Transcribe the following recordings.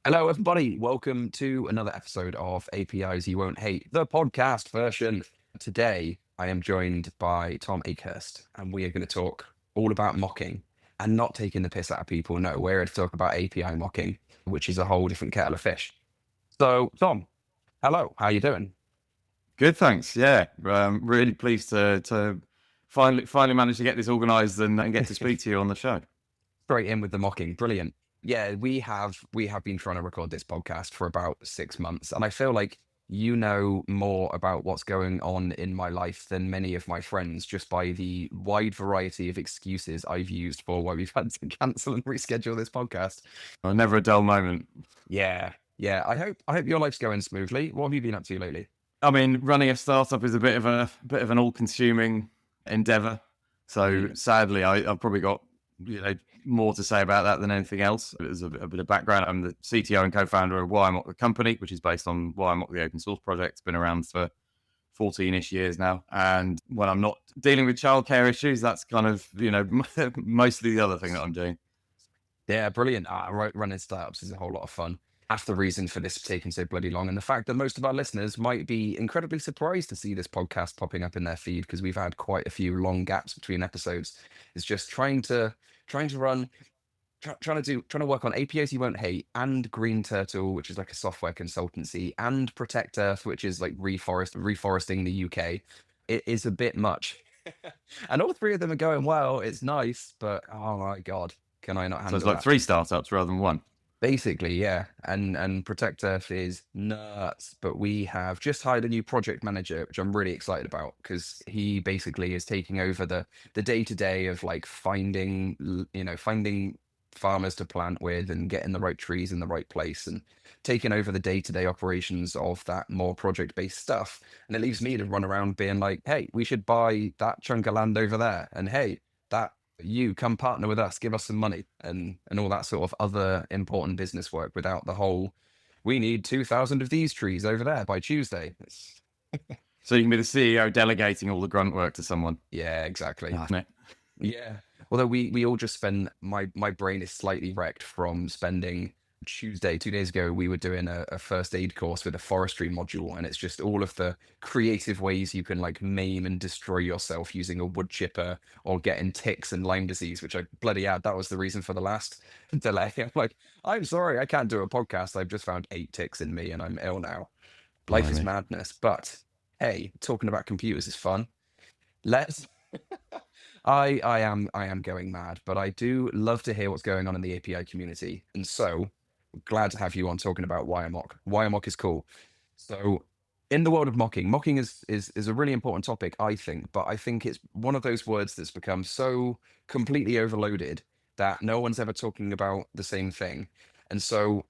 Hello, everybody. Welcome to another episode of APIs You Won't Hate, the podcast version. Today, I am joined by Tom Akehurst, and we are going to talk all about mocking and not taking the piss out of people. No, we're here to talk about API mocking, which is a whole different kettle of fish. So, Tom, hello. How you doing? Good, thanks. Yeah, really pleased to finally manage to get this organised and get to speak to you on the show. Straight in with the mocking. Brilliant. Yeah, we have been trying to record this podcast for about 6 months, and I feel like you know more about what's going on in my life than many of my friends just by the wide variety of excuses I've used for why we've had to cancel and reschedule this podcast. Never a dull moment. Yeah, yeah. I hope your life's going smoothly. What have you been up to lately? I mean, running a startup is a bit of an all-consuming endeavour. So Mm, sadly, I've probably got more to say about that than anything else. As a bit of background, I'm the CTO and co-founder of Wiremock, the company, which is based on Wiremock, the open source project. It's been around for 14-ish years now. And when I'm not dealing with childcare issues, that's kind of, mostly the other thing that I'm doing. yeah, brilliant. Running startups is a whole lot of fun. That's the reason for this taking so bloody long. And the fact that most of our listeners might be incredibly surprised to see this podcast popping up in their feed because we've had quite a few long gaps between episodes. It's just trying to work on APIs you won't hate and Green Turtle, which is like a software consultancy, and Protect Earth, which is like reforesting the UK. It is a bit much. And all three of them are going well. It's nice, but oh my God, can I not So it's handle like that? 3 startups rather than one. Basically, yeah. And Protect Earth is nuts. But we have just hired a new project manager, which I'm really excited about because he basically is taking over the day-to-day of like finding farmers to plant with and getting the right trees in the right place and taking over the day-to-day operations of that more project-based stuff. And it leaves me to run around being like, hey, we should buy that chunk of land over there. And hey, that you come partner with us, give us some money and all that sort of other important business work without the whole we need 2,000 of these trees over there by Tuesday. So you can be the CEO delegating all the grunt work to someone. Yeah, exactly. No. Yeah. Although we all just spend my brain is slightly wrecked from spending Tuesday, 2 days ago, we were doing a first aid course with a forestry module, and it's just all of the creative ways you can like maim and destroy yourself using a wood chipper or getting ticks and Lyme disease, which I bloody had. That was the reason for the last delay. I'm like, I'm sorry, I can't do a podcast. I've just found 8 ticks in me and I'm ill now. Life is Blimey. madness. But hey, talking about computers is fun. Let's I am going mad, but I do love to hear what's going on in the API community. And so glad to have you on talking about Wiremock. Wiremock is cool. So in the world of mocking, mocking is a really important topic, I think, but I think it's one of those words that's become so completely overloaded that no one's ever talking about the same thing. And so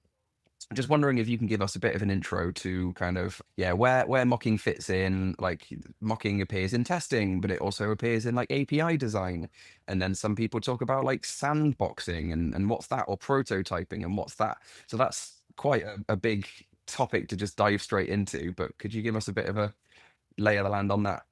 just wondering if you can give us a bit of an intro to kind of where mocking fits in. Like mocking appears in testing, but it also appears in like API design, and then some people talk about like sandboxing and what's that, or prototyping and what's that. So that's quite a big topic to just dive straight into, but could you give us a bit of a lay of the land on that?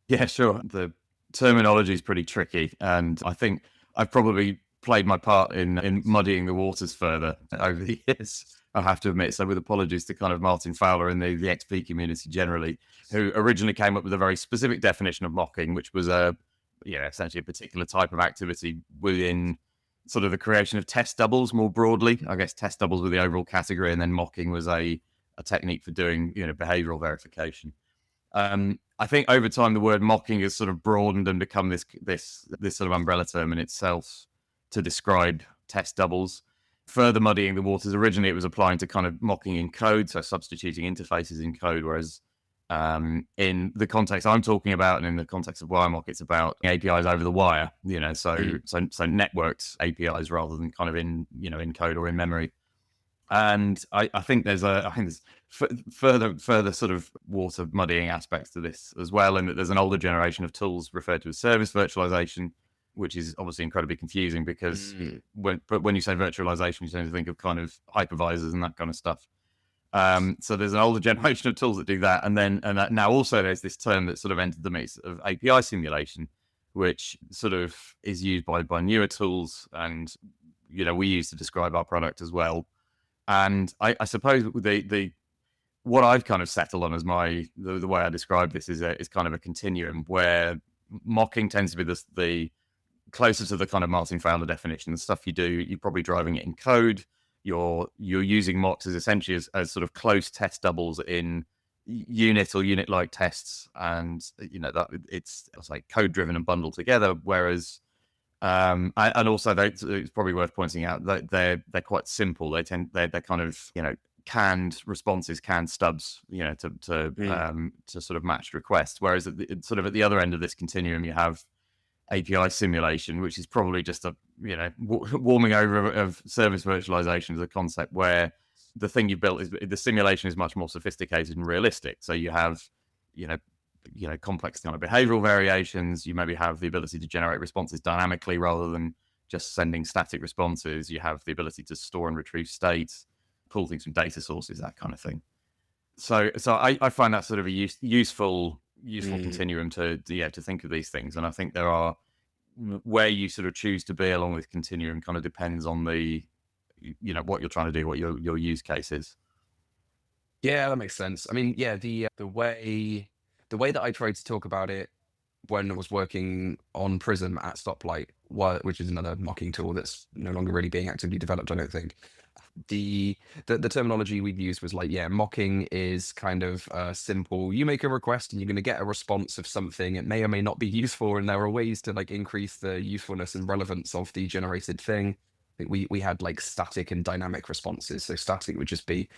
Yeah, sure. The terminology is pretty tricky, and I think I've probably played my part in muddying the waters further over the years. I have to admit. So, with apologies to kind of Martin Fowler and the XP community generally, who originally came up with a very specific definition of mocking, which was essentially a particular type of activity within sort of the creation of test doubles more broadly. I guess test doubles were the overall category, and then mocking was a technique for doing behavioral verification. I think over time the word mocking has sort of broadened and become this sort of umbrella term in itself to describe test doubles. Further muddying the waters, originally it was applying to kind of mocking in code, so substituting interfaces in code, whereas in the context I'm talking about and in the context of Wiremock, it's about APIs over the wire, so networked APIs rather than kind of in code or in memory. And I think there's further sort of water muddying aspects to this as well, and that there's an older generation of tools referred to as service virtualization, which is obviously incredibly confusing because Mm. when you say virtualization, you tend to think of kind of hypervisors and that kind of stuff. So there's an older generation of tools that do that, and that now also there's this term that sort of entered the mix of API simulation, which sort of is used by newer tools, and we use to describe our product as well. And I suppose the what I've kind of settled on as the way I describe this is kind of a continuum where mocking tends to be the closer to the kind of Martin Fowler definition. The stuff you do, you're probably driving it in code. You're using mocks as essentially as sort of close test doubles in unit or unit-like tests, and that it's like code-driven and bundled together. Whereas, and also it's probably worth pointing out that they're quite simple. They're kind of canned responses, canned stubs, to sort of matched requests. Whereas sort of at the other end of this continuum, you have API simulation, which is probably just a warming over of service virtualization as a concept, where the thing you built is the simulation is much more sophisticated and realistic. So you have complex kind of behavioral variations. You maybe have the ability to generate responses dynamically rather than just sending static responses. You have the ability to store and retrieve states, pull things from data sources, that kind of thing. So I find that sort of a useful continuum to think of these things. And I think there are, where you sort of choose to be along this continuum kind of depends on the what you're trying to do, what your use case is. Yeah, that makes sense. I mean, yeah, the way that I tried to talk about it when I was working on Prism at Stoplight, which is another mocking tool that's no longer really being actively developed, I don't think. The terminology we'd use was like, yeah, mocking is kind of simple. You make a request and you're going to get a response of something. It may or may not be useful, and there are ways to like increase the usefulness and relevance of the generated thing. I think we had like static and dynamic responses. So static would just be,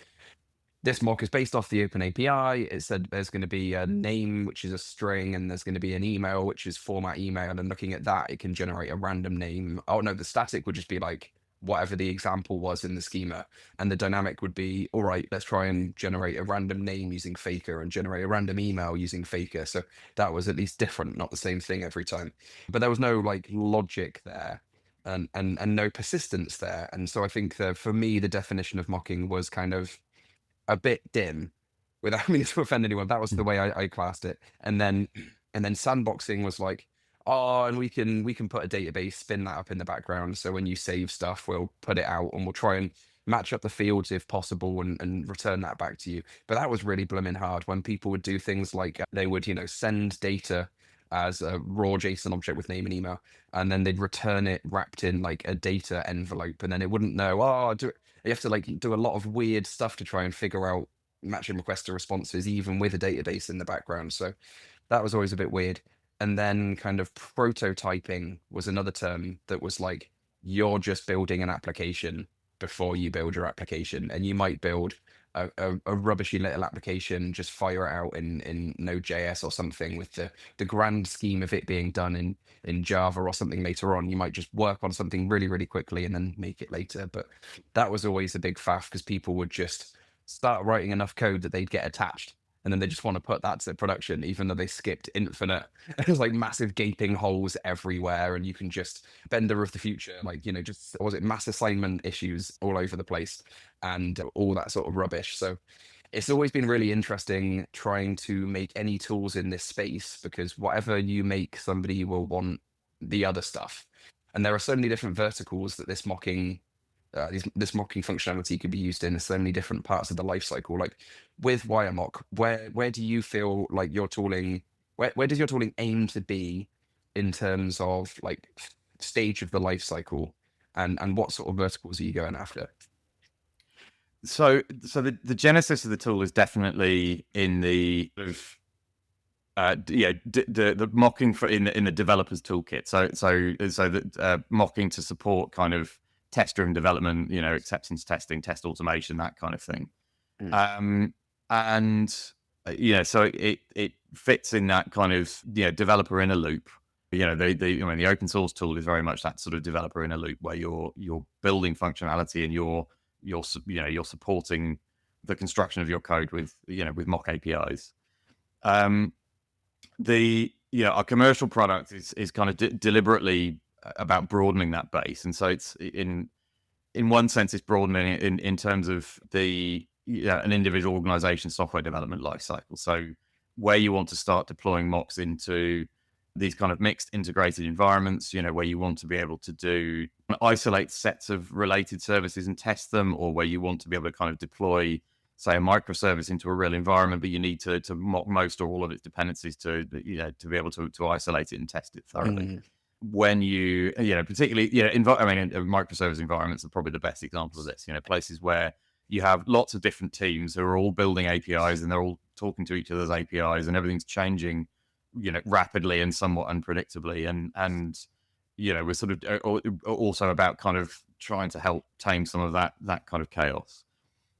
this mock is based off the OpenAPI. It said there's going to be a name, which is a string, and there's going to be an email, which is format email. And looking at that, it can generate a random name. Oh no, the static would just be like whatever the example was in the schema. And the dynamic would be, all right, let's try and generate a random name using Faker and generate a random email using Faker. So that was at least different, not the same thing every time. But there was no like logic there. And no persistence there. And so I think that for me, the definition of mocking was kind of a bit dim, without meaning to offend anyone. That was the way I classed it. And then sandboxing was like, oh, and we can put a database, spin that up in the background. So when you save stuff, we'll put it out and we'll try and match up the fields if possible and return that back to you. But that was really blooming hard when people would do things like they would, send data as a raw JSON object with name and email, and then they'd return it wrapped in like a data envelope, and then it wouldn't know. You have to like do a lot of weird stuff to try and figure out matching requests to responses, even with a database in the background. So that was always a bit weird. And then kind of prototyping was another term that was like, you're just building an application before you build your application, and you might build a rubbishy little application, just fire it out in Node.js or something, with the grand scheme of it being done in Java or something later on. You might just work on something really, really quickly and then make it later. But that was always a big faff, because people would just start writing enough code that they'd get attached, and then they just want to put that to production, even though they skipped infinite. There's like massive gaping holes everywhere, and you can just Bender of the future, like, just, was it mass assignment issues all over the place and all that sort of rubbish. So it's always been really interesting trying to make any tools in this space, because whatever you make, somebody will want the other stuff. And there are so many different verticals that this mocking functionality could be used in so many different parts of the life cycle. Like with Wiremock, where do you feel like your tooling, where does your tooling aim to be in terms of like stage of the life cycle, and what sort of verticals are you going after? So the genesis of the tool is definitely in the sort of the mocking in the developer's toolkit. So the mocking to support kind of test-driven development, acceptance testing, test automation, that kind of thing. And so it fits in that kind of developer in a loop. The open source tool is very much that sort of developer in a loop, where you're building functionality and you're supporting the construction of your code with mock APIs. Our commercial product is kind of deliberately about broadening that base, and so it's in one sense it's broadening it in terms of an individual organization software development lifecycle. So where you want to start deploying mocks into these kind of mixed integrated environments, where you want to be able to isolate sets of related services and test them, or where you want to be able to kind of deploy, say, a microservice into a real environment, but you need to mock most or all of its dependencies to be able to isolate it and test it thoroughly. When particularly, microservice environments are probably the best example of this. Places where you have lots of different teams who are all building APIs and they're all talking to each other's APIs, and everything's changing, rapidly and somewhat unpredictably. And we're sort of also about kind of trying to help tame some of that kind of chaos.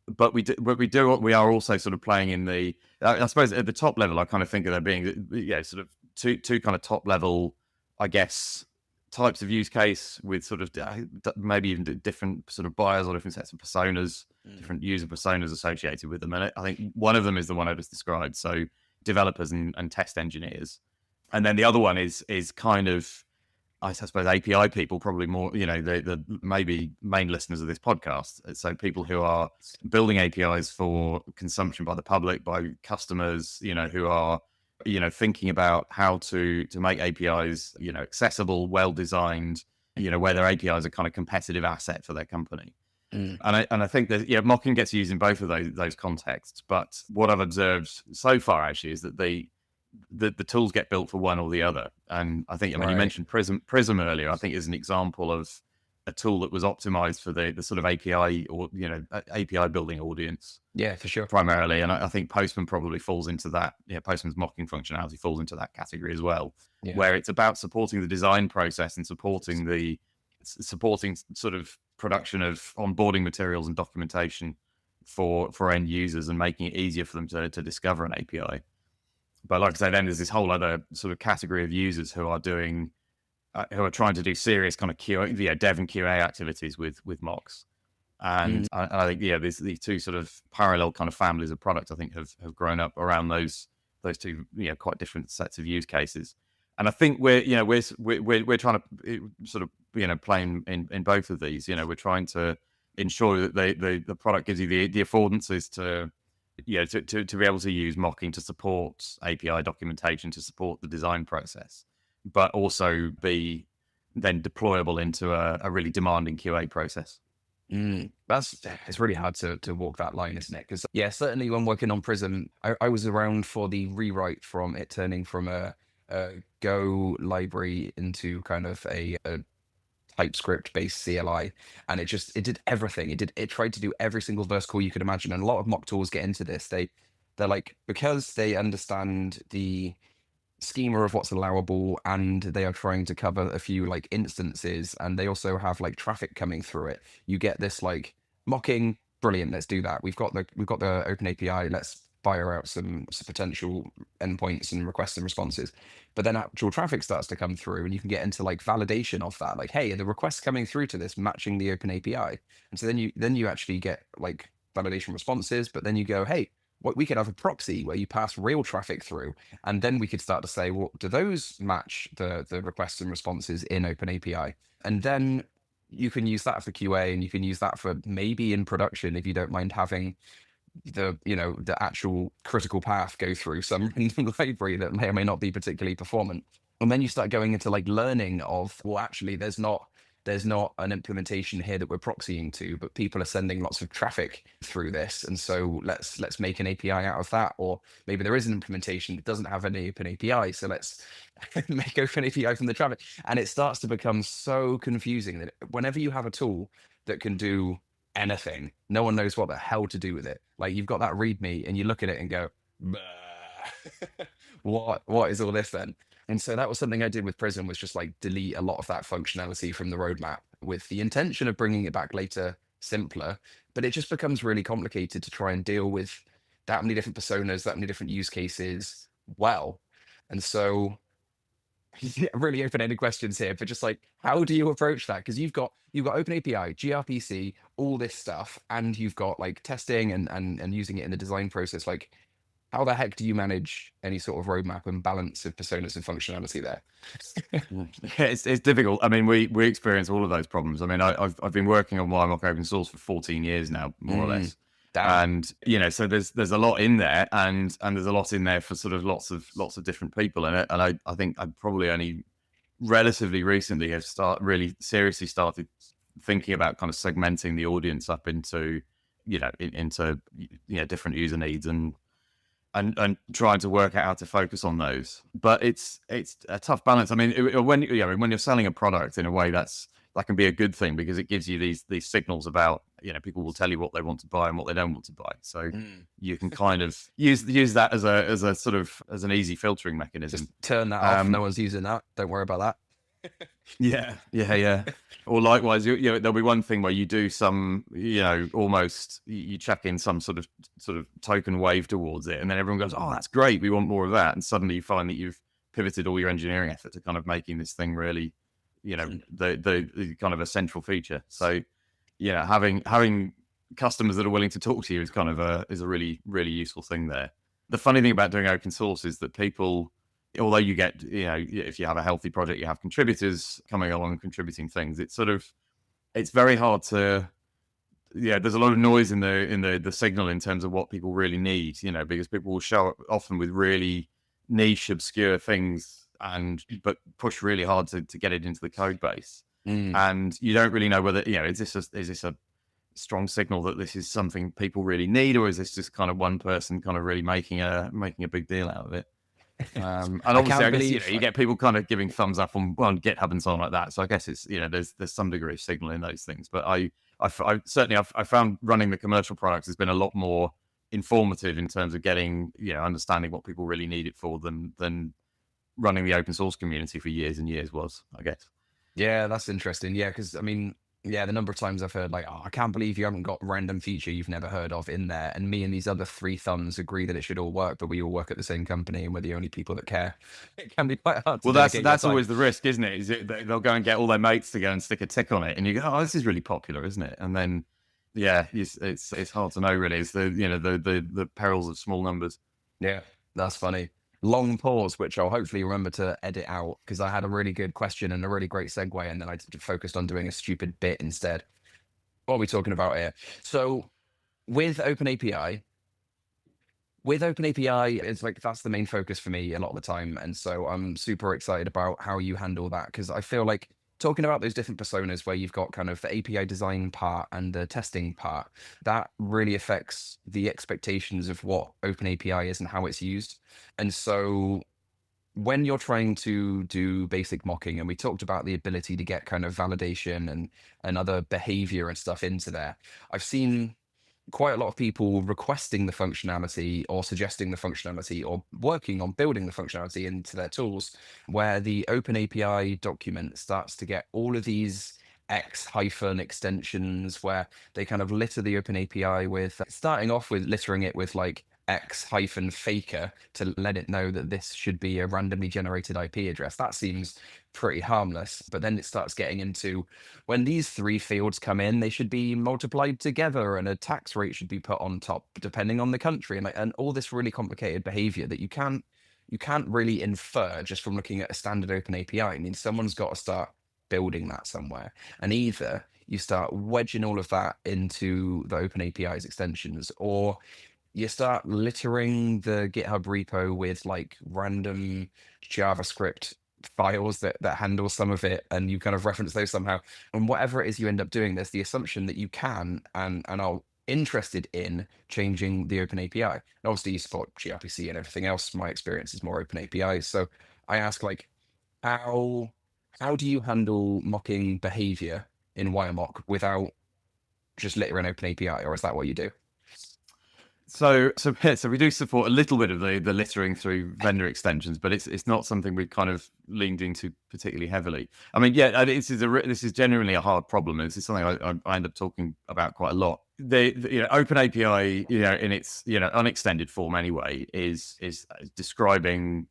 But we are also sort of playing in the, I suppose at the top level, I kind of think of there being, sort of two kind of top level, I guess, types of use case with sort of maybe even different sort of buyers or different sets of personas, different user personas associated with them. And I think one of them is the one I just described. So developers and test engineers. And then the other one is kind of, I suppose, API people, probably more, the maybe main listeners of this podcast. So people who are building APIs for consumption by the public, by customers, who are, thinking about how to make APIs, accessible, well designed, where their APIs are kind of competitive asset for their company. And I think that mocking gets used in both of those contexts. But what I've observed so far actually is that the tools get built for one or the other. And I think, you mentioned Prism earlier. I think is an example of a tool that was optimized for the sort of API or API building audience. Yeah, for sure. Primarily, and I think Postman probably falls into that. Postman's mocking functionality falls into that category as well, where it's about supporting the design process and supporting sort of production of onboarding materials and documentation for end users and making it easier for them to discover an API. But like I say, then there's this whole other sort of category of users who are trying to do serious kind of QA, dev and QA activities with mocks. And I think, these two sort of parallel kind of families of products, I think, have grown up around those two, quite different sets of use cases. And I think we're trying to sort of, play in both of these. We're trying to ensure that the product gives you the affordances to be able to use mocking to support API documentation, to support the design process, but also be then deployable into a really demanding QA process. It's really hard to walk that line, isn't it? Because certainly when working on Prism, I was around for the rewrite from it turning from a Go library into kind of a TypeScript based CLI, and it did everything. It tried to do every single verse call you could imagine. And a lot of mock tools get into this. They're like, because they understand the schema of what's allowable, and they are trying to cover a few like instances, and they also have like traffic coming through it. You get this like mocking, brilliant, let's do that. We've got the OpenAPI, let's fire out some potential endpoints and requests and responses. But then actual traffic starts to come through, and you can get into like validation of that. Like, hey, are the requests coming through to this matching the OpenAPI? And so then you actually get like validation responses, but then you go, hey, we could have a proxy where you pass real traffic through, and then we could start to say, well, do those match the requests and responses in OpenAPI? And then you can use that for QA, and you can use that for maybe in production if you don't mind having the actual critical path go through some random library that may or may not be particularly performant. And then you start going into like learning of, well, actually there's not an implementation here that we're proxying to, but people are sending lots of traffic through this. And so let's make an API out of that. Or maybe there is an implementation that doesn't have any open API. So let's make open API from the traffic. And it starts to become so confusing that whenever you have a tool that can do anything, no one knows what the hell to do with it. Like, you've got that README and you look at it and go, what is all this then? And so that was something I did with Prism, was just like delete a lot of that functionality from the roadmap with the intention of bringing it back later simpler. But it just becomes really complicated to try and deal with that many different personas, that many different use cases well. And so really open-ended questions here, but just like, how do you approach that? Because you've got OpenAPI, gRPC, all this stuff, and you've got like testing and using it in the design process. Like, how the heck do you manage any sort of roadmap and balance of personas and functionality there? It's difficult. I mean, we experience all of those problems. I mean, I've been working on Wiremock open source for 14 years now, more or less. Damn. And so there's a lot in there, and there's a lot in there for sort of lots of different people in it. And I think I probably only relatively recently have really seriously started thinking about kind of segmenting the audience up into into different user needs, and trying to work out how to focus on those. But it's a tough balance. I mean, when you're selling a product in a way, that can be a good thing, because it gives you these signals about, people will tell you what they want to buy and what they don't want to buy. So you can kind of use that as a sort of as an easy filtering mechanism. Just turn that off. No one's using that. Don't worry about that. Yeah. Or likewise, there'll be one thing where you do some, almost you chuck in some sort of token wave towards it, and then everyone goes, "Oh, that's great. We want more of that." And suddenly you find that you've pivoted all your engineering effort to kind of making this thing really, the kind of a central feature. So, having customers that are willing to talk to you is kind of is a really, really useful thing there. The funny thing about doing open source is that people, although you get, if you have a healthy project, you have contributors coming along and contributing things. It's very hard to, there's a lot of noise in the signal in terms of what people really need, because people will show up often with really niche, obscure things, but push really hard to get it into the code base. And you don't really know whether, is this a strong signal that this is something people really need, or is this just kind of one person kind of really making a big deal out of it? And obviously, I guess, you get people kind of giving thumbs up on GitHub and so on like that. So I guess it's, there's some degree of signal in those things. But I certainly found running the commercial products has been a lot more informative in terms of getting, understanding what people really need it for than running the open source community for years and years was, I guess. Yeah, that's interesting. Yeah, because I mean, the number of times I've heard like, "Oh, I can't believe you haven't got random feature you've never heard of in there." And me and these other three thumbs agree that it should all work, but we all work at the same company and we're the only people that care. It can be quite hard. Well, that's always the risk, isn't it? Is it they'll go and get all their mates to go and stick a tick on it, and you go, "Oh, this is really popular, isn't it?" And then, it's hard to know really. It's the perils of small numbers. Yeah, that's funny. Long pause, which I'll hopefully remember to edit out, because I had a really good question and a really great segue, and then I focused on doing a stupid bit instead. What are we talking about here? So with OpenAPI, it's like that's the main focus for me a lot of the time. And so I'm super excited about how you handle that, because I feel like talking about those different personas where you've got kind of the API design part and the testing part, that really affects the expectations of what OpenAPI is and how it's used. And so when you're trying to do basic mocking, and we talked about the ability to get kind of validation and other behavior and stuff into there, I've seen quite a lot of people requesting the functionality or suggesting the functionality or working on building the functionality into their tools, where the OpenAPI document starts to get all of these X hyphen extensions where they kind of litter the OpenAPI with, starting off with littering it with like X hyphen faker to let it know that this should be a randomly generated IP address. That seems pretty harmless. But then it starts getting into, when these three fields come in, they should be multiplied together and a tax rate should be put on top depending on the country, and all this really complicated behavior that you can't really infer just from looking at a standard OpenAPI. I mean, someone's got to start building that somewhere, and either you start wedging all of that into the OpenAPI's extensions, or you start littering the GitHub repo with like random JavaScript files that handle some of it, and you kind of reference those somehow. And whatever it is you end up doing, there's the assumption that you can and are interested in changing the OpenAPI. And obviously you support gRPC and everything else. My experience is more OpenAPI. So I ask, like, how do you handle mocking behavior in Wiremock without just littering OpenAPI, or is that what you do? So we do support a little bit of the littering through vendor extensions, but it's not something we've kind of leaned into particularly heavily. I mean, this is genuinely a hard problem. This is something I end up talking about quite a lot. The OpenAPI, in its unextended form anyway, is describing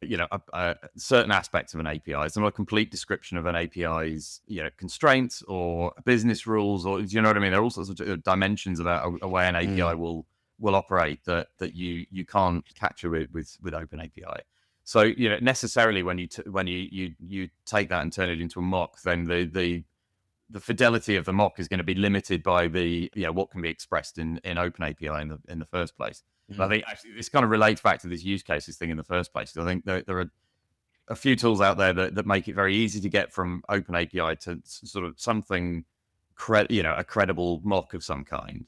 certain aspects of an API. It's not a complete description of an API's constraints or business rules, or do you know what I mean? There are all sorts of dimensions about a way an API will operate that you can't capture with OpenAPI. So necessarily when you take that and turn it into a mock, then the the fidelity of the mock is going to be limited by the what can be expressed in OpenAPI in the first place. And I think actually this kind of relates back to this use cases thing in the first place. I think there are a few tools out there that make it very easy to get from OpenAPI to sort of something a credible mock of some kind.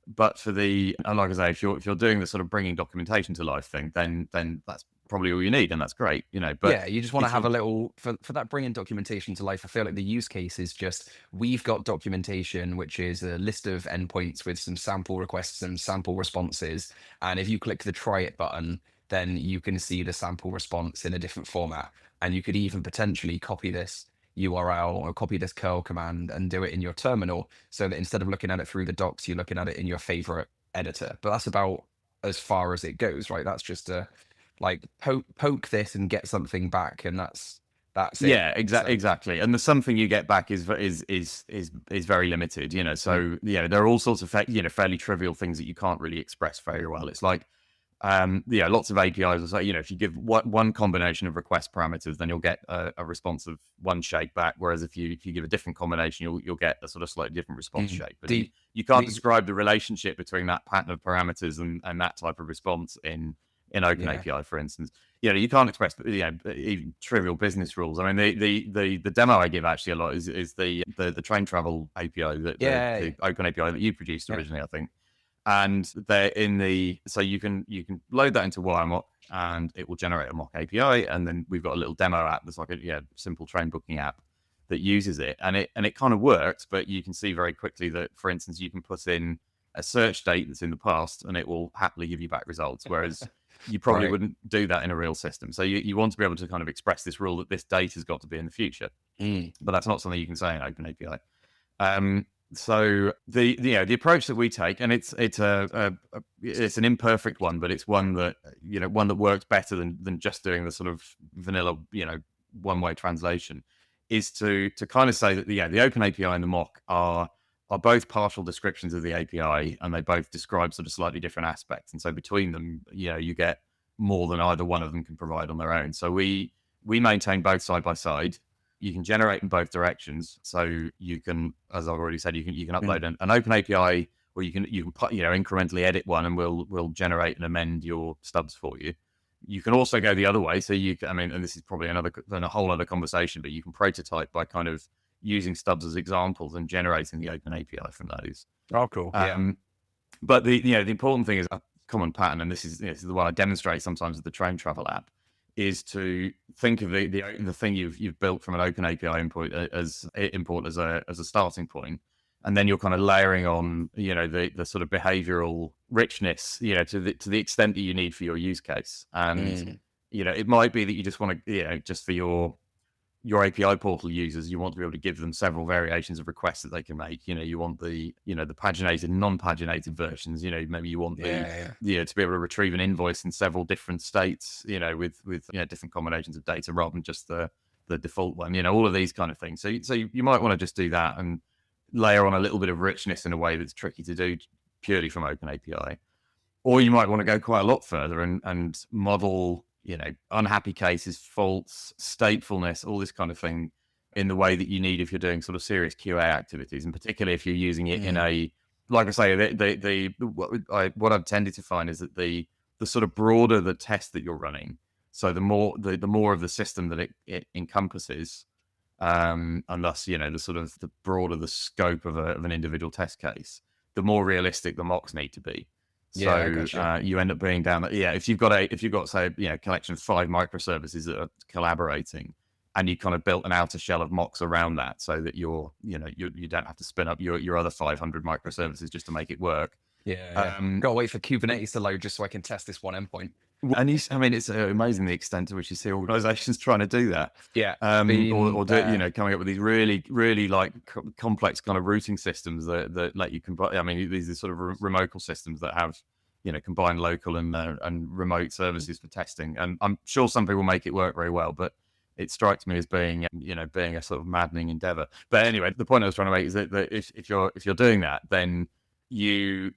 But for and like I say, if you're doing the sort of bringing documentation to life thing, then that's probably all you need, and that's great, But yeah, you just want to have a little for that bringing documentation to life. I feel like the use case is just we've got documentation, which is a list of endpoints with some sample requests and sample responses. And if you click the try it button, then you can see the sample response in a different format. And you could even potentially copy this URL or copy this curl command and do it in your terminal so that instead of looking at it through the docs, you're looking at it in your favorite editor. But that's about as far as it goes, right? That's just a like poke this and get something back, and that's it. Yeah, exactly. And the something you get back is very limited, So there are all sorts of fairly trivial things that you can't really express very well. It's like lots of APIs will say, if you give one combination of request parameters, then you'll get a response of one shape back. Whereas if you give a different combination, you'll get a sort of slightly different response shape. But you can't describe the relationship between that pattern of parameters and that type of response in OpenAPI, for instance. You can't express even trivial business rules. I mean, the demo I give actually a lot is the train travel API, the OpenAPI that you produced originally, I think. And they're so you can load that into Wiremock and it will generate a mock API. And then we've got a little demo app that's like a simple train booking app that uses it. And it kind of works, but you can see very quickly that, for instance, you can put in a search date that's in the past and it will happily give you back results. Whereas you probably wouldn't do that in a real system. So you want to be able to kind of express this rule that this date has got to be in the future. But that's not something you can say in OpenAPI. So the approach that we take, and it's an imperfect one, but it's one that works better than just doing the sort of vanilla one-way translation, is to kind of say that the OpenAPI and the mock are both partial descriptions of the API, and they both describe sort of slightly different aspects. And so between them, you get more than either one of them can provide on their own. So we maintain both side by side. You can generate in both directions. So you can, as I've already said, you can upload an OpenAPI, or you can incrementally edit one, and we'll generate and amend your stubs for you. You can also go the other way. So and this is probably a whole other conversation, but you can prototype by kind of using stubs as examples and generating the OpenAPI from those. Oh, cool. But the important thing is a common pattern, and this is the one I demonstrate sometimes with the train travel app, is to think of the thing you've built from an OpenAPI import as a starting point, and then you're kind of layering on the sort of behavioral richness to the extent that you need for your use case. And it might be that you just want to just for your API portal users, you want to be able to give them several variations of requests that they can make. You want the paginated, non-paginated versions. Maybe you want to be able to retrieve an invoice in several different states. With different combinations of data rather than just the default one. All of these kind of things. So you might want to just do that and layer on a little bit of richness in a way that's tricky to do purely from OpenAPI. Or you might want to go quite a lot further and model unhappy cases, faults, statefulness, all this kind of thing in the way that you need if you're doing sort of serious QA activities, and particularly if you're using it in a, like I say, what I've tended to find is that the sort of broader the test that you're running, so the more of the system that it encompasses, and thus the broader the scope of an individual test case, the more realistic the mocks need to be. So you end up being down that if you've got say a collection of 5 microservices that are collaborating, and you kind of built an outer shell of mocks around that, so that you don't have to spin up your other 500 microservices just to make it work. Gotta wait for Kubernetes to load just so I can test this one endpoint. And it's amazing the extent to which you see organizations trying to do that. Coming up with these really, really like complex kind of routing systems that let you combine. I mean, these are sort of remote systems that have, combined local and remote services for testing. And I'm sure some people make it work very well, but it strikes me as being a sort of maddening endeavor. But anyway, the point I was trying to make is that if you're doing that, then you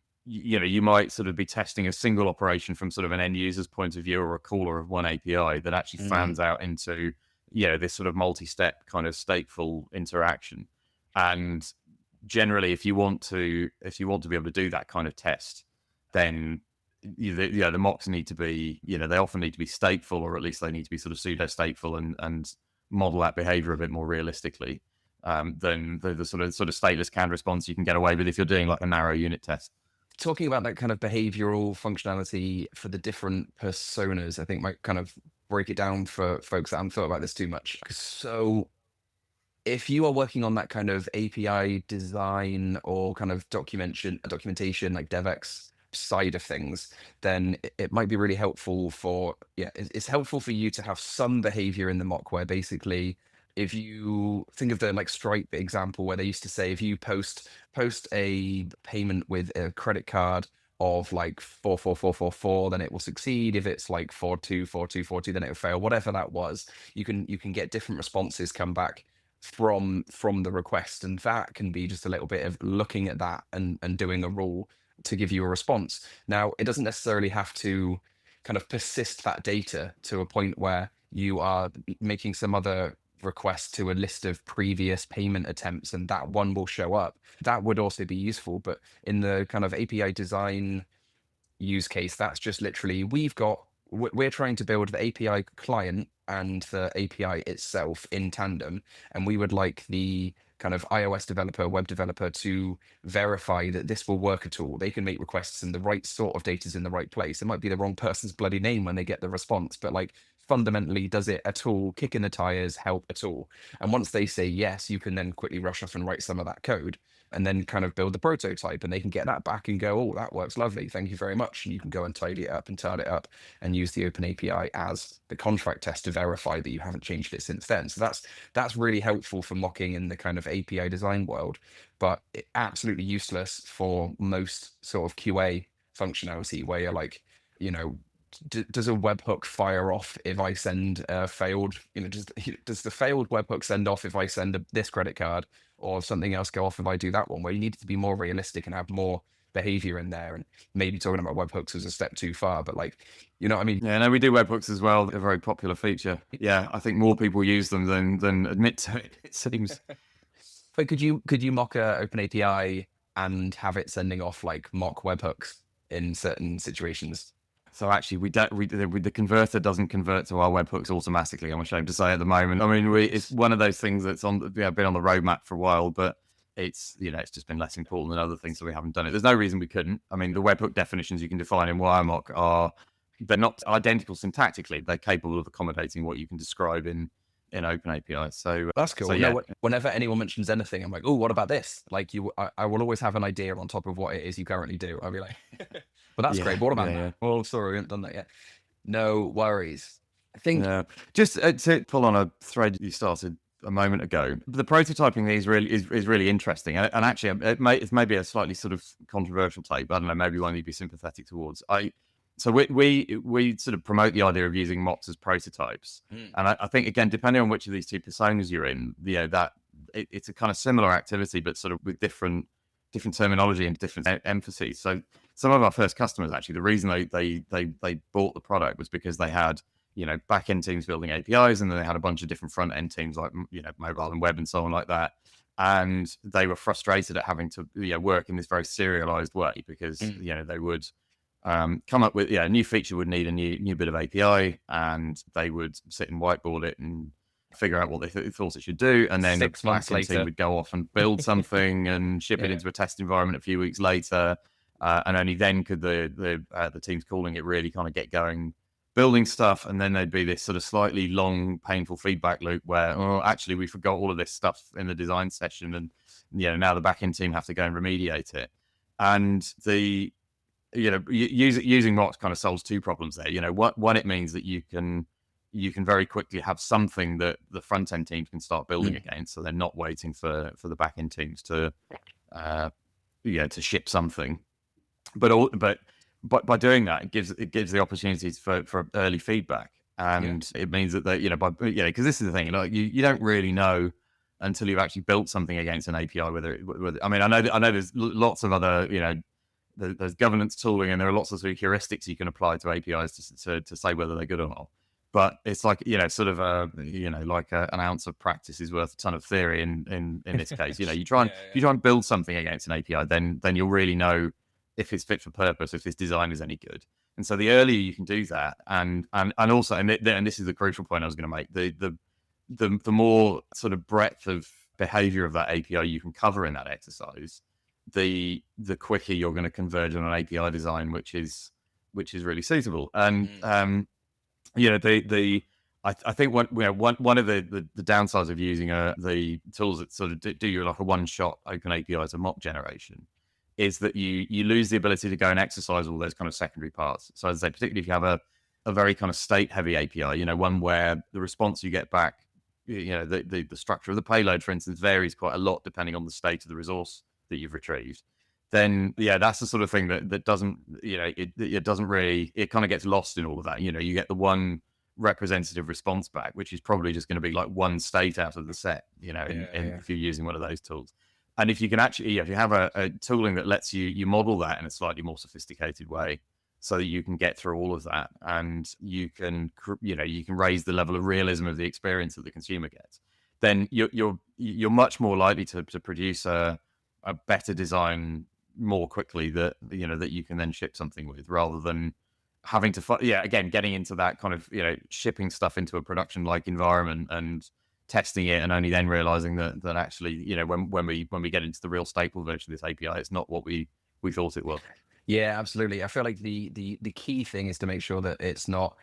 might sort of be testing a single operation from sort of an end user's point of view, or a caller of one API that actually fans out into, this sort of multi-step kind of stateful interaction. And generally, if you want to be able to do that kind of test, then the mocks need to be, they often need to be stateful, or at least they need to be sort of pseudo stateful and model that behavior a bit more realistically than the sort of stateless canned response you can get away with if you're doing like a narrow unit test. Talking about that kind of behavioral functionality for the different personas, I think might kind of break it down for folks that haven't thought about this too much. So if you are working on that kind of API design or kind of documentation like DevX side of things, then it might be really helpful for, it's helpful for you to have some behavior in the mock where basically, if you think of the like Stripe example where they used to say, if you post a payment with a credit card of like 44444, then it will succeed. If it's like 424242, then it will fail. Whatever that was, you can get different responses come back from the request, and that can be just a little bit of looking at that and doing a rule to give you a response. Now, it doesn't necessarily have to kind of persist that data to a point where you are making some other request to a list of previous payment attempts and that one will show up. That would also be useful, but in the kind of API design use case, that's just literally, we're trying to build the API client and the API itself in tandem, and we would like the kind of iOS developer, web developer to verify that this will work at all. They can make requests and the right sort of data is in the right place. It might be the wrong person's bloody name when they get the response, but like fundamentally, does it at all, kick in the tires, help at all? And once they say yes, you can then quickly rush off and write some of that code and then kind of build the prototype, and they can get that back and go, oh, that works lovely, thank you very much. And you can go and tidy it up and turn it up and use the OpenAPI as the contract test to verify that you haven't changed it since then. So that's really helpful for mocking in the kind of API design world, but absolutely useless for most sort of QA functionality where you're like, does a webhook fire off if I send a failed, does the failed webhook send off if I send this credit card, or something else go off if I do that one? Where you need it to be more realistic and have more behavior in there. And maybe talking about webhooks was a step too far, but like, you know what I mean? Yeah, no, we do webhooks as well. They're a very popular feature. Yeah, I think more people use them than admit to it, it seems. But could you mock a OpenAPI and have it sending off like mock webhooks in certain situations? So actually, the converter doesn't convert to our webhooks automatically, I'm ashamed to say at the moment. I mean, it's one of those things that's been on the roadmap for a while, but it's just been less important than other things, so we haven't done it. There's no reason we couldn't. I mean, the webhook definitions you can define in Wiremock they're not identical syntactically. They're capable of accommodating what you can describe in OpenAPI. So that's cool. So, yeah. Whenever anyone mentions anything, I'm like, oh, what about this? Like I will always have an idea on top of what it is you currently do. I'll be like, but that's great. But what about that? Yeah. Oh, sorry, we haven't done that yet. No worries. I think just to pull on a thread you started a moment ago, the prototyping is really interesting, and actually it's maybe a slightly sort of controversial take, but I don't know, maybe one you'd be sympathetic towards. So we sort of promote the idea of using mocks as prototypes, and I think again, depending on which of these two personas you're in, that it's a kind of similar activity, but sort of with different terminology and different emphases. So some of our first customers, actually, the reason they bought the product was because they had back end teams building APIs, and then they had a bunch of different front end teams like mobile and web and so on like that. And they were frustrated at having to work in this very serialized way because they would come up with a new feature would need a new bit of API, and they would sit and whiteboard it and figure out what they thought it should do, and then 6 months later team would go off and build something and ship it into a test environment a few weeks later, and only then could the teams calling it really kind of get going building stuff. And then there'd be this sort of slightly long, painful feedback loop where, oh, actually we forgot all of this stuff in the design session, and now the backend team have to go and remediate it. And using mocks kind of solves two problems there. One, it means that you can very quickly have something that the front end teams can start building against, so they're not waiting for the back end teams to ship something. But by doing that, it gives the opportunities for early feedback, and it means that because this is the thing, you don't really know until you've actually built something against an API whether I mean, I know there's lots of other there's governance tooling, and there are lots of sort of heuristics you can apply to APIs to say whether they're good or not. But it's like, sort of like an ounce of practice is worth a ton of theory in this case. You try and Yeah, if you try and build something against an API, then you'll really know if it's fit for purpose, if this design is any good. And so the earlier you can do that, and also, and this is the crucial point I was going to make, the more sort of breadth of behavior of that API you can cover in that exercise, the quicker you're going to converge on an API design which is really suitable. And yeah. I think one of the downsides of using the tools that sort of do you like a one shot open API as a mock generation is that you lose the ability to go and exercise all those kind of secondary parts. So as I say, particularly if you have a very kind of state heavy API, one where the response you get back, the structure of the payload, for instance, varies quite a lot depending on the state of the resource that you've retrieved. Then that's the sort of thing that doesn't, it doesn't really, it kind of gets lost in all of that. You get the one representative response back, which is probably just going to be like one state out of the set, if you're using one of those tools. And if you can actually, if you have a tooling that lets you model that in a slightly more sophisticated way, so that you can get through all of that, and you can raise the level of realism of the experience that the consumer gets, then you're much more likely to produce a better design more quickly that you can then ship something with, rather than having to again getting into that kind of shipping stuff into a production like environment and testing it, and only then realizing that actually when we get into the real staple version of this API, it's not what we thought it was. Yeah, absolutely. I feel like the key thing is to make sure that it's not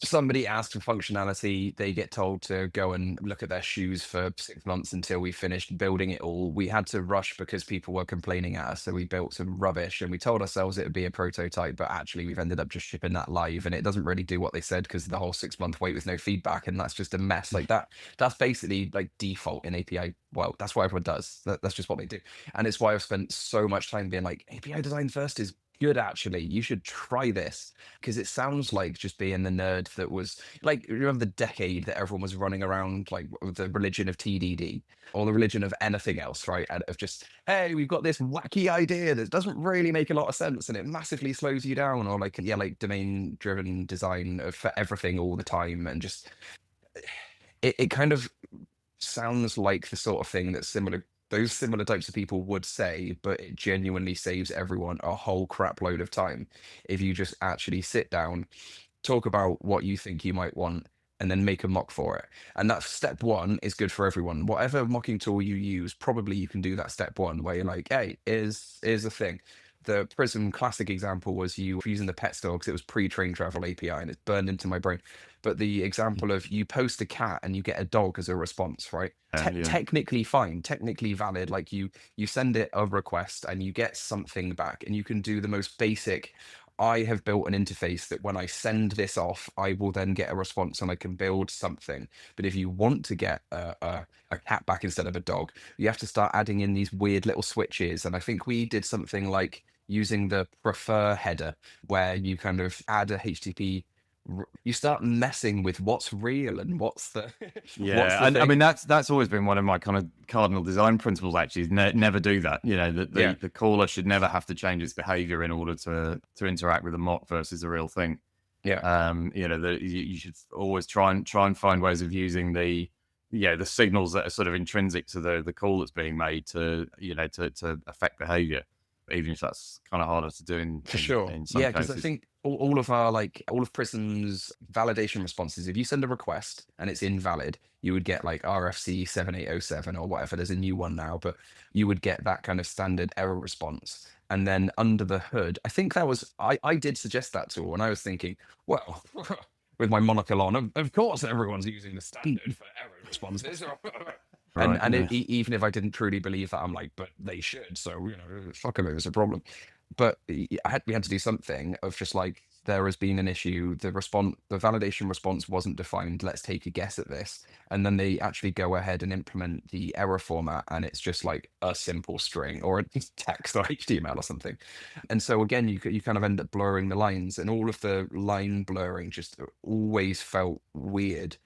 somebody asks for functionality, they get told to go and look at their shoes for 6 months until we finished building it all. We had to rush because people were complaining at us, so we built some rubbish, and we told ourselves it would be a prototype, but actually we've ended up just shipping that live, and it doesn't really do what they said because the whole 6 month wait with no feedback, and that's just a mess. Like that's basically like default in API. Well, that's what everyone does. That's just what they do, and it's why I've spent so much time being like, API design first is good. Actually, you should try this, because it sounds like just being the nerd that was like, remember the decade that everyone was running around like with the religion of TDD or the religion of anything else, right? And of just, hey, we've got this wacky idea that doesn't really make a lot of sense and it massively slows you down, or like, yeah, like domain driven design for everything all the time. And just, it kind of sounds like the sort of thing that those similar types of people would say, but it genuinely saves everyone a whole crap load of time if you just actually sit down, talk about what you think you might want, and then make a mock for it. And that step one is good for everyone. Whatever mocking tool you use, probably you can do that step one where you're like, hey, is a thing. The Prism classic example was you using the pet store because it was pre-train travel API and it's burned into my brain. But the example of you post a cat and you get a dog as a response, right? Technically fine, technically valid. Like you send it a request and you get something back, and you can do the most basic. I have built an interface that when I send this off, I will then get a response and I can build something. But if you want to get a cat back instead of a dog, you have to start adding in these weird little switches. And I think we did something like using the prefer header, where you kind of add a HTTP. You start messing with what's real and what's the what's Yeah, the and I thing. mean that's always been one of my kind of cardinal design principles. Actually, is never do that. Yeah, The caller should never have to change its behavior in order to interact with a mock versus a real thing. yeah. You should always try and find ways of using the signals that are sort of intrinsic to the call that's being made to to affect behavior, even if that's kind of harder to do For sure. in some Yeah, because I cases. think all of our like all of Prism's validation responses, if you send a request and it's invalid, you would get like RFC 7807 or whatever. There's a new one now, but you would get that kind of standard error response. And then under the hood, I think that was I did suggest that tool, and I was thinking, well, with my monocle on, of course everyone's using the standard for error responses. Right. And Yeah. even if I didn't truly believe that, I'm like, but they should. So fuck them, it was a problem. But we had to do something of just like, there has been an issue. The validation response wasn't defined. Let's take a guess at this, and then they actually go ahead and implement the error format, and it's just like a simple string or a text or HTML or something. And so again, you kind of end up blurring the lines, and all of the line blurring just always felt weird.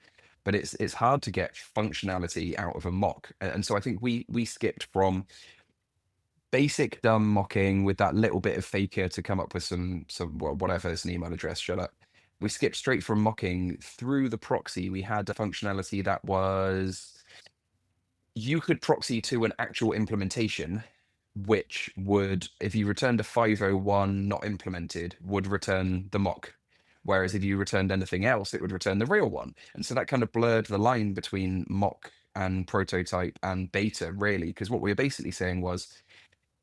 But it's hard to get functionality out of a mock, and so I think we skipped from basic dumb mocking with that little bit of faker to come up with some well, whatever. It's an email address, shut up. we skipped straight from mocking through the proxy. We had a functionality that was you could proxy to an actual implementation, which would, if you returned a 501 not implemented, would return the mock. Whereas if you returned anything else, it would return the real one. And so that kind of blurred the line between mock and prototype and beta, really, because what we were basically saying was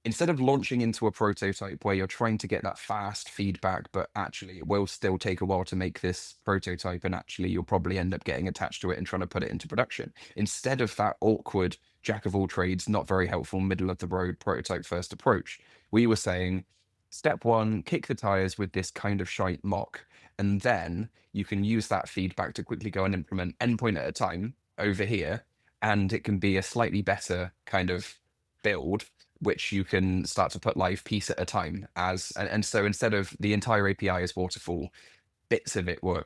instead of launching into a prototype where you're trying to get that fast feedback, but actually it will still take a while to make this prototype, and actually you'll probably end up getting attached to it and trying to put it into production. Instead of that awkward jack of all trades, not very helpful, middle of the road prototype first approach, we were saying step one, kick the tires with this kind of shite mock. And then you can use that feedback to quickly go and implement endpoint at a time over here. And it can be a slightly better kind of build which you can start to put live piece at a time as and so instead of the entire API is waterfall, bits of it were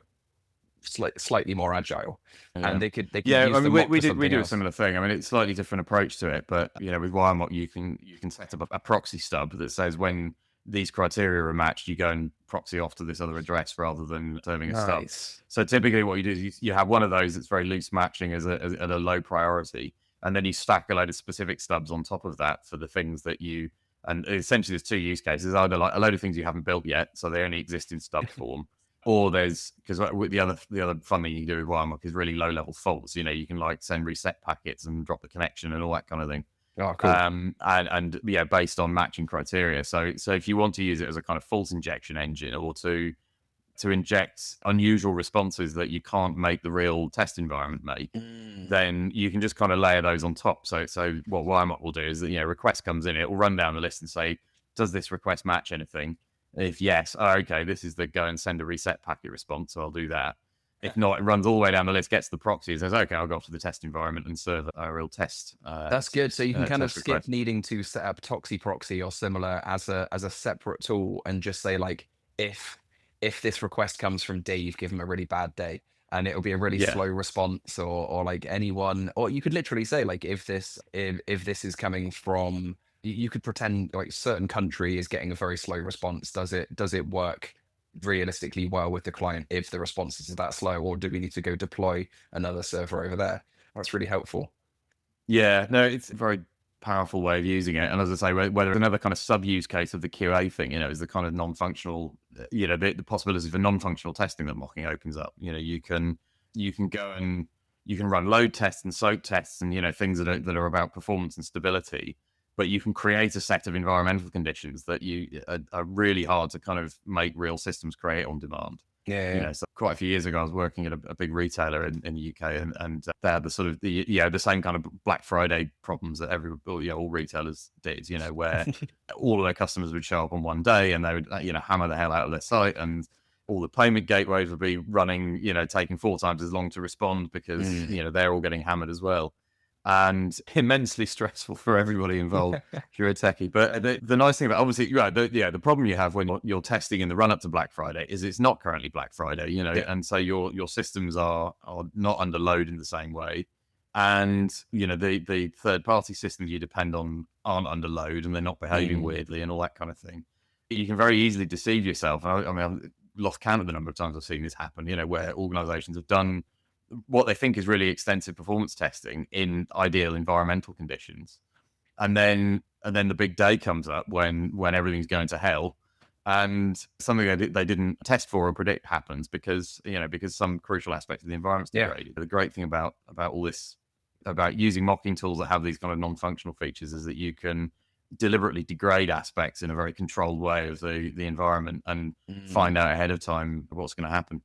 slightly more agile, Yeah. and they could Yeah, use I the mean, mock we for did we something do a else. similar thing. I mean, it's slightly different approach to it, but with Wiremock, you can set up a proxy stub that says when these criteria are matched, you go and proxy off to this other address rather than serving a stub. Nice. So typically, what you do is you have one of those that's very loose matching at a low priority, and then you stack a load of specific stubs on top of that for the things that you. And essentially, there's two use cases: either like a load of things you haven't built yet, so they only exist in stub form, or there's because the other fun thing you can do with Wiremock is really low level faults. You can like send reset packets and drop the connection and all that kind of thing. Oh, cool. And yeah, based on matching criteria. So if you want to use it as a kind of fault injection engine, or to inject unusual responses that you can't make the real test environment make, then you can just kind of layer those on top. So what Wiremock will do is that request comes in, it will run down the list and say, does this request match anything? If yes, okay, this is the go and send a reset packet response, so I'll do that. If not, it runs all the way down the list, gets the proxy, and says, okay, I'll go off to the test environment and serve a real test. That's good. So you can kind of test skip request. needing to set up Toxi proxy or similar as a separate tool, and just say like if this request comes from Dave, give him a really bad day, and it'll be a really Yeah. slow response, or like anyone, or you could literally say like if this is coming from, you could pretend like certain country is getting a very slow response. Does it work realistically well with the client if the responses are that slow, or do we need to go deploy another server over there? That's really helpful. Yeah, no, it's a very powerful way of using it. And as I say, whether another kind of sub use case of the QA thing, is the kind of non-functional, the possibility for non-functional testing that mocking opens up. You can go and you can run load tests and soak tests and things that are about performance and stability, but you can create a set of environmental conditions that are really hard to kind of make real systems create on demand. Yeah. So quite a few years ago, I was working at a big retailer in the UK, and they had the sort of the same kind of Black Friday problems that all retailers did. Where all of their customers would show up on one day, and they would hammer the hell out of their site, and all the payment gateways would be running, taking 4 times as long to respond because they're all getting hammered as well. And immensely stressful for everybody involved if you're a techie. But the nice thing about, obviously, the problem you have when you're testing in the run up to Black Friday is it's not currently Black Friday, and so your systems are not under load in the same way. And, the third party systems you depend on aren't under load, and they're not behaving weirdly and all that kind of thing. You can very easily deceive yourself. I mean, I've lost count of the number of times I've seen this happen, where organizations have done what they think is really extensive performance testing in ideal environmental conditions, and then the big day comes up when everything's going to hell, and something they didn't test for or predict happens because some crucial aspect of the environment's degraded. The great thing about all this, about using mocking tools that have these kind of non-functional features, is that you can deliberately degrade aspects in a very controlled way of the environment and find out ahead of time what's going to happen.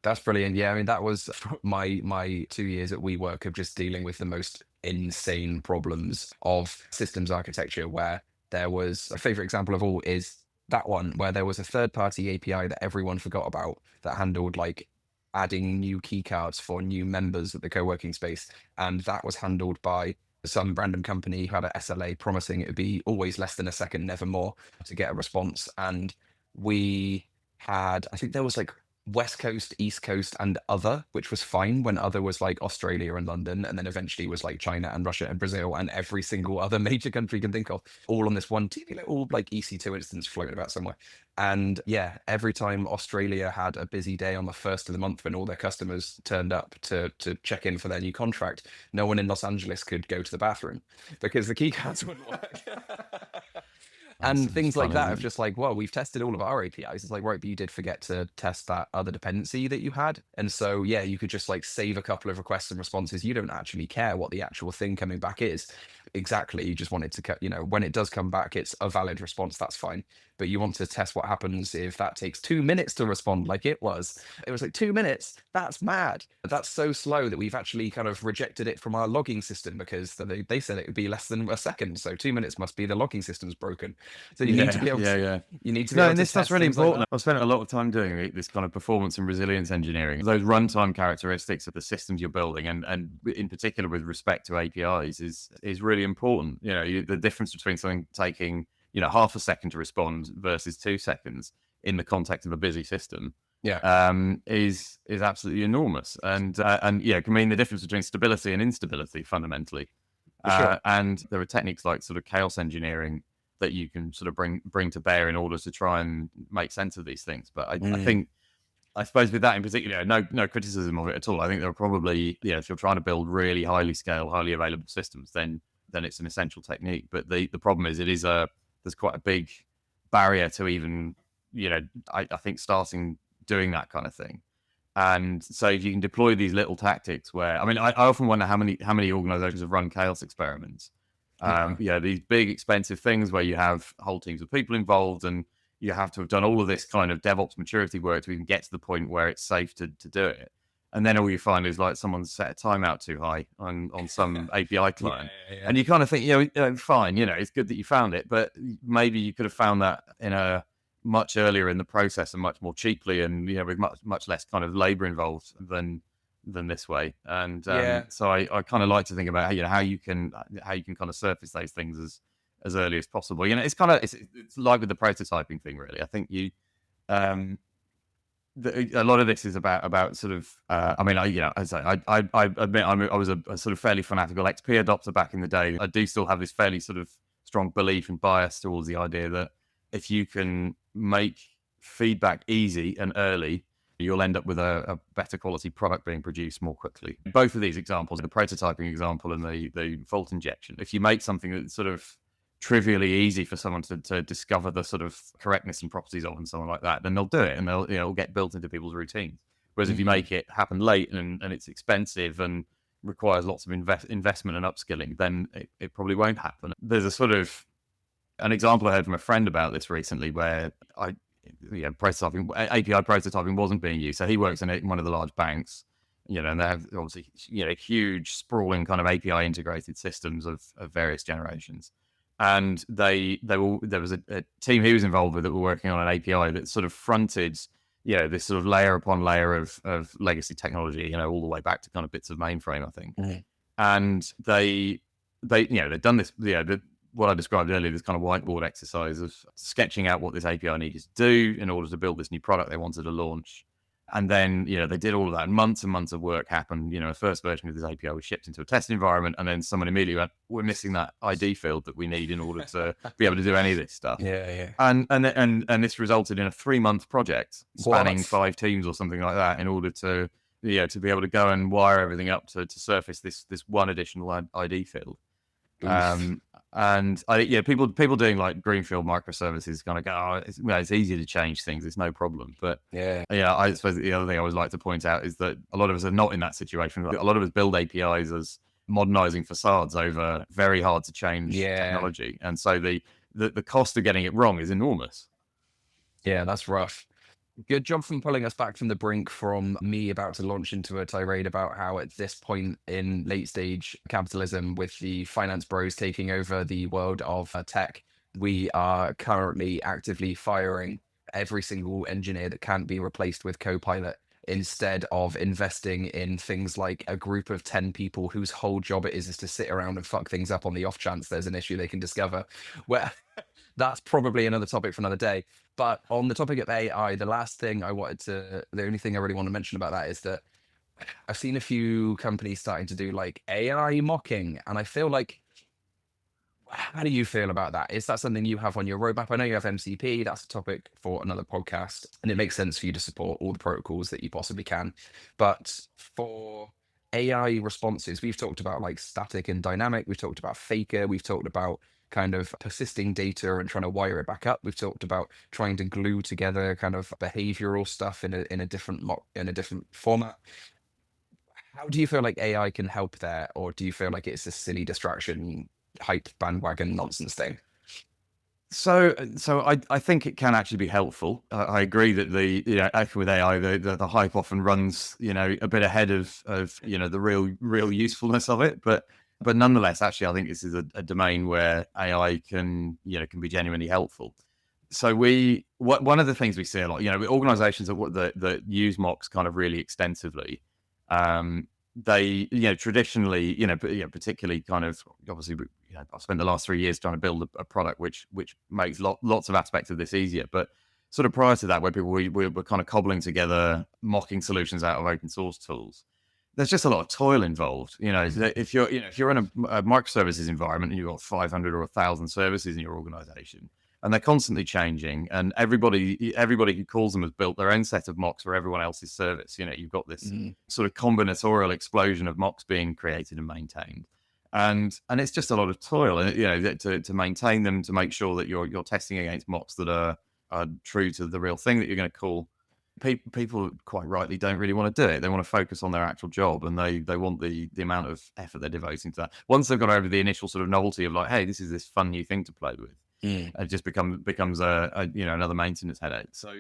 That's brilliant. Yeah, I mean, that was my 2 years at WeWork of just dealing with the most insane problems of systems architecture, where there was a favorite example of all is that one where there was a third-party API that everyone forgot about that handled like adding new keycards for new members of the co-working space. And that was handled by some random company who had an SLA promising it would be always less than a second, never more, to get a response. And we had, I think there was like West Coast, East Coast, and other, which was fine when other was like Australia and London, and then eventually was like China and Russia and Brazil and every single other major country you can think of, all on this one teeny little like EC2 instance floating about somewhere. And yeah, every time Australia had a busy day on the first of the month when all their customers turned up to check in for their new contract, no one in Los Angeles could go to the bathroom because the keycards wouldn't work. That's And so much things like fun, that isn't of it? just like, well, we've tested all of our APIs. It's like, right, but you did forget to test that other dependency that you had. And so, yeah, you could just like save a couple of requests and responses. You don't actually care what the actual thing coming back is. Exactly. You just want it to, when it does come back, it's a valid response. That's fine. But you want to test what happens if that takes 2 minutes to respond, like it was. It was like 2 minutes. That's mad. That's so slow that we've actually kind of rejected it from our logging system because they said it would be less than a second. So 2 minutes must be the logging system's broken. So you need to Yeah, be able yeah, to yeah. you need to be No, able and to this stuff's test really things like important. that. I've spent a lot of time doing this kind of performance and resilience engineering. Those runtime characteristics of the systems you're building, and in particular with respect to APIs, is really important. The difference between something taking half a second to respond versus 2 seconds in the context of a busy system Yeah, is absolutely enormous, and can mean the difference between stability and instability fundamentally. for sure. And there are techniques like sort of chaos engineering that you can sort of bring to bear in order to try and make sense of these things. But I Mm, think, I suppose with that in particular, no criticism of it at all. I think there are probably, if you're trying to build really highly scale, highly available systems, then it's an essential technique. But the problem is there's quite a big barrier to even, I think starting doing that kind of thing. And so if you can deploy these little tactics where, I mean, I often wonder how many organizations have run chaos experiments. yeah. These big expensive things where you have whole teams of people involved and you have to have done all of this kind of DevOps maturity work to even get to the point where it's safe to do it. And then all you find is like someone's set a timeout too high on some API Yeah, client. yeah, yeah. And you kind of think, fine, it's good that you found it, but maybe you could have found that in a much earlier in the process and much more cheaply and with much less kind of labor involved than this way. And Yeah, so I kind of like to think about how you can kind of surface those things as early as possible. It's like with the prototyping thing, really. I think um a lot of this is about sort of I mean I admit I was a sort of fairly fanatical XP adopter back in the day. I do still have this fairly sort of strong belief and bias towards the idea that if you can make feedback easy and early, you'll end up with a better quality product being produced more quickly. Both of these examples, the prototyping example and the fault injection, if you make something that's sort of trivially easy for someone to discover the sort of correctness and properties of and something like that, then they'll do it and they'll it'll get built into people's routines. Whereas if you mm, make it happen late and it's expensive and requires lots of investment and upskilling, then it probably won't happen. There's a sort of an example I heard from a friend about this recently where prototyping, API prototyping wasn't being used. So he works in one of the large banks, and they have obviously, huge sprawling kind of API integrated systems of various generations. And there was a team he was involved with that were working on an API that sort of fronted, this sort of layer upon layer of legacy technology, all the way back to kind of bits of mainframe, I think. mm. And they'd done this, what I described earlier, this kind of whiteboard exercise of sketching out what this API needed to do in order to build this new product they wanted to launch. And then, they did all of that. Months and months of work happened. The first version of this API was shipped into a test environment. And then someone immediately went, we're missing that ID field that we need in order to be able to do any of this stuff. Yeah, yeah. And this resulted in a 3-month project spanning What? 5 teams or something like that in order to be able to go and wire everything up to surface this one additional ID field. Oof. And people doing like greenfield microservices kind of go, oh, it's easy to change things, it's no problem. But Yeah, I suppose the other thing I always like to point out is that a lot of us are not in that situation. A lot of us build APIs as modernizing facades over very hard to change yeah. technology, and so the cost of getting it wrong is enormous. Yeah, that's rough. Good job from pulling us back from the brink from me about to launch into a tirade about how at this point in late stage capitalism with the finance bros taking over the world of tech, we are currently actively firing every single engineer that can't be replaced with Copilot instead of investing in things like a group of 10 people whose whole job it is to sit around and fuck things up on the off chance there's an issue they can discover. Where that's probably another topic for another day. But on the topic of AI, the only thing I really want to mention about that is that I've seen a few companies starting to do like AI mocking, and I feel like, how do you feel about that? Is that something you have on your roadmap? I know you have MCP, that's a topic for another podcast, and it makes sense for you to support all the protocols that you possibly can. But for AI responses, we've talked about like static and dynamic, we've talked about faker, we've talked about kind of persisting data and trying to wire it back up. We've talked about trying to glue together kind of behavioral stuff in a different format. How do you feel like AI can help there, or do you feel like it's a silly distraction, hype bandwagon nonsense thing? So I think it can actually be helpful. I agree that with AI, the hype often runs, a bit ahead of the real usefulness of it. But nonetheless, actually, I think this is a domain where AI can be genuinely helpful. So one of the things we see a lot, with organizations that use mocks kind of really extensively, they, traditionally, particularly kind of, obviously, I've spent the last 3 years trying to build a product which makes lots of aspects of this easier. But sort of prior to that, where we were kind of cobbling together mocking solutions out of open source tools, there's just a lot of toil involved. If you're in a microservices environment and you've got 500 or 1,000 services in your organization, and they're constantly changing, and everybody who calls them has built their own set of mocks for everyone else's service. You've got this sort of combinatorial explosion of mocks being created and maintained, and it's just a lot of toil, and to maintain them, to make sure that you're testing against mocks that are true to the real thing that you're going to call. People quite rightly don't really want to do it. They want to focus on their actual job, and they want the amount of effort they're devoting to that. Once they've got over the initial sort of novelty of like, hey, this is this fun new thing to play with, it just becomes another maintenance headache. So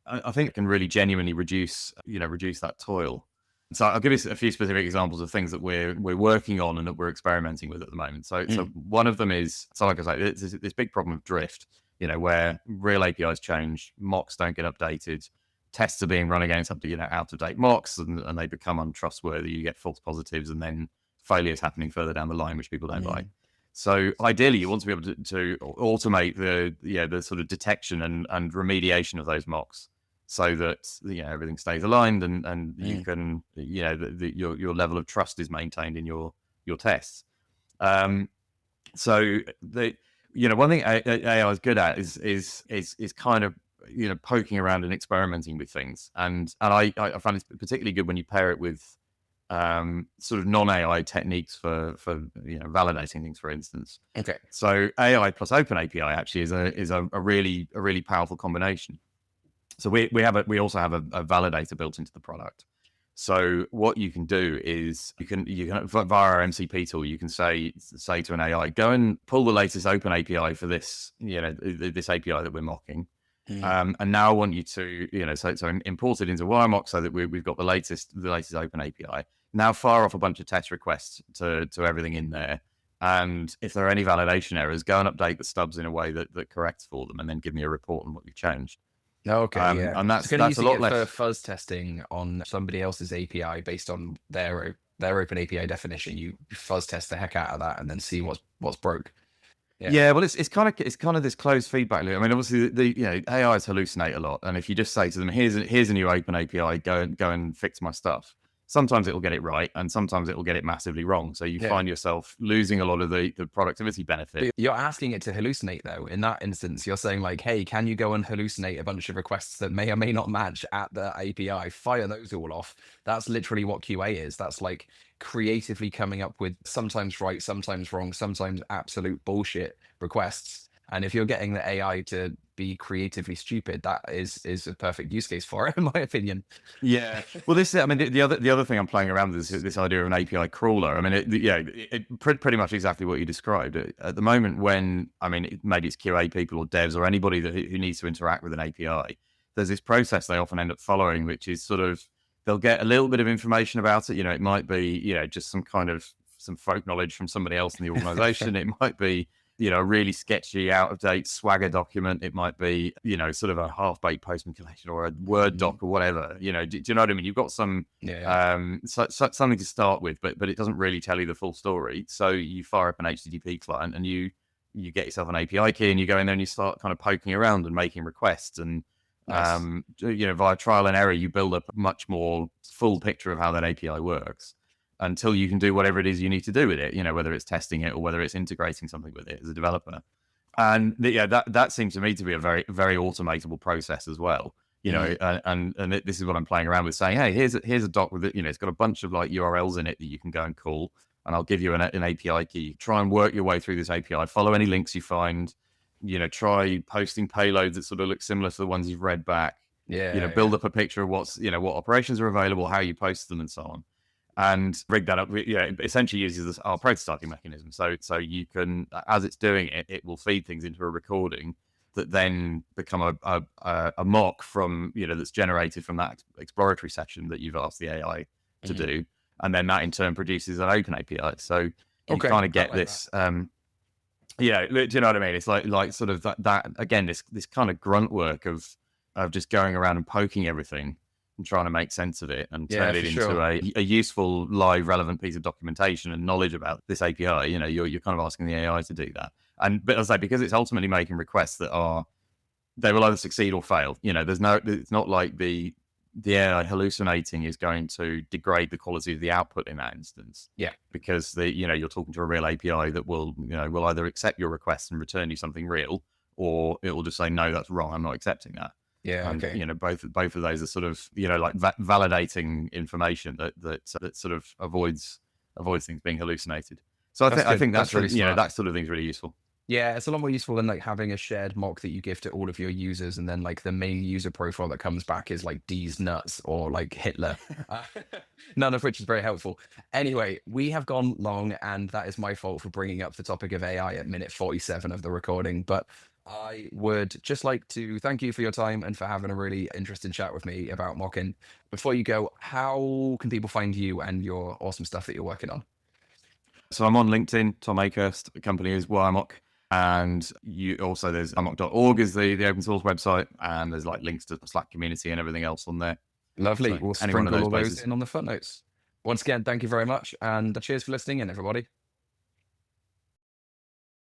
I think it can really genuinely reduce that toil. So I'll give you a few specific examples of things that we're working on and that we're experimenting with at the moment. So one of them is, like I say, this big problem of drift, where real APIs change, mocks don't get updated, tests are being run against out of date mocks, and they become untrustworthy. You get false positives, and then failures happening further down the line, which people don't like. So ideally, you want to be able to automate the sort of detection and remediation of those mocks, so that everything stays aligned, and you can your level of trust is maintained in your tests. So one thing AI is good at is kind of poking around and experimenting with things, and I find it's particularly good when you pair it with sort of non-AI techniques for validating things, for instance. Okay. So AI plus OpenAPI actually is a really powerful combination. So we also have a validator built into the product. So what you can do is you can via our MCP tool, you can say to an AI, go and pull the latest OpenAPI for this this API that we're mocking. And now I want you to, so import it into Wiremock so that we've got the latest Open API. Now fire off a bunch of test requests to everything in there. And if there are any validation errors, go and update the stubs in a way that corrects for them, and then give me a report on what you've changed. Okay, yeah. And that's a lot less for fuzz testing on somebody else's API based on their Open API definition. You fuzz test the heck out of that and then see what's broke. Yeah, well, it's kind of this closed feedback loop. I mean, obviously, the AIs hallucinate a lot, and if you just say to them, "Here's a new Open API, go and fix my stuff," sometimes it'll get it right, and sometimes it'll get it massively wrong. So you find yourself losing a lot of the productivity benefit. You're asking it to hallucinate, though. In that instance, you're saying like, "Hey, can you go and hallucinate a bunch of requests that may or may not match at the API? Fire those all off." That's literally what QA is. That's like creatively coming up with sometimes right, sometimes wrong, sometimes absolute bullshit requests. And if you're getting the AI to be creatively stupid, that is a perfect use case for it, in my opinion. Yeah. Well, the other thing I'm playing around with is this idea of an API crawler. I mean, it pretty much exactly what you described. At the moment, maybe it's QA people or devs or anybody who needs to interact with an API, there's this process they often end up following, which is sort of, they'll get a little bit of information about it. It might be, just some folk knowledge from somebody else in the organization. It might be, a really sketchy, out of date Swagger document. It might be, sort of a half baked post manipulation or a Word doc or whatever. Do you know what I mean? You've got some, something to start with, but it doesn't really tell you the full story. So you fire up an HTTP client and you you get yourself an API key and you go in there and you start kind of poking around and making requests. And, Nice. via trial and error, you build up a much more full picture of how that API works until you can do whatever it is you need to do with it, whether it's testing it or whether it's integrating something with it as a developer. And that seems to me to be a very, very automatable process as well. And this is what I'm playing around with, saying, hey, here's a doc with it. It's got a bunch of like URLs in it that you can go and call, and I'll give you an API key. Try and work your way through this API. Follow any links you find. Try posting payloads that sort of look similar to the ones you've read back. Yeah. Build up a picture of what operations are available, how you post them, and so on, and rig that up. It essentially uses our prototyping mechanism. So you can, as it's doing it, it will feed things into a recording that then become a mock from, that's generated from that exploratory session that you've asked the AI to do. And then that in turn produces an open API. So you kind of get this, do you know what I mean? It's like sort of that again, this kind of grunt work of just going around and poking everything and trying to make sense of it and turn it into a useful, live, relevant piece of documentation and knowledge about this API. You're kind of asking the AI to do that. But as I say, because it's ultimately making requests they will either succeed or fail. It's not like the AI hallucinating is going to degrade the quality of the output in that instance. Yeah. Because you're talking to a real API that will either accept your request and return you something real, or it will just say, no, that's wrong, I'm not accepting that. Yeah. And, okay. Both of those are sort of, like validating information that sort of avoids things being hallucinated. So I think that's really, that sort of thing's really useful. Yeah, it's a lot more useful than like having a shared mock that you give to all of your users, and then like the main user profile that comes back is like D's nuts or like Hitler. None of which is very helpful. Anyway, we have gone long, and that is my fault for bringing up the topic of AI at minute 47 of the recording. But I would just like to thank you for your time and for having a really interesting chat with me about mocking. Before you go, how can people find you and your awesome stuff that you're working on? So I'm on LinkedIn, Tom Akehurst. The company is Wiremock. And there's wiremock.org is the open source website, and there's like links to the Slack community and everything else on there. Lovely. So we'll sprinkle all those in on the footnotes. Once again, thank you very much, and cheers for listening in, everybody.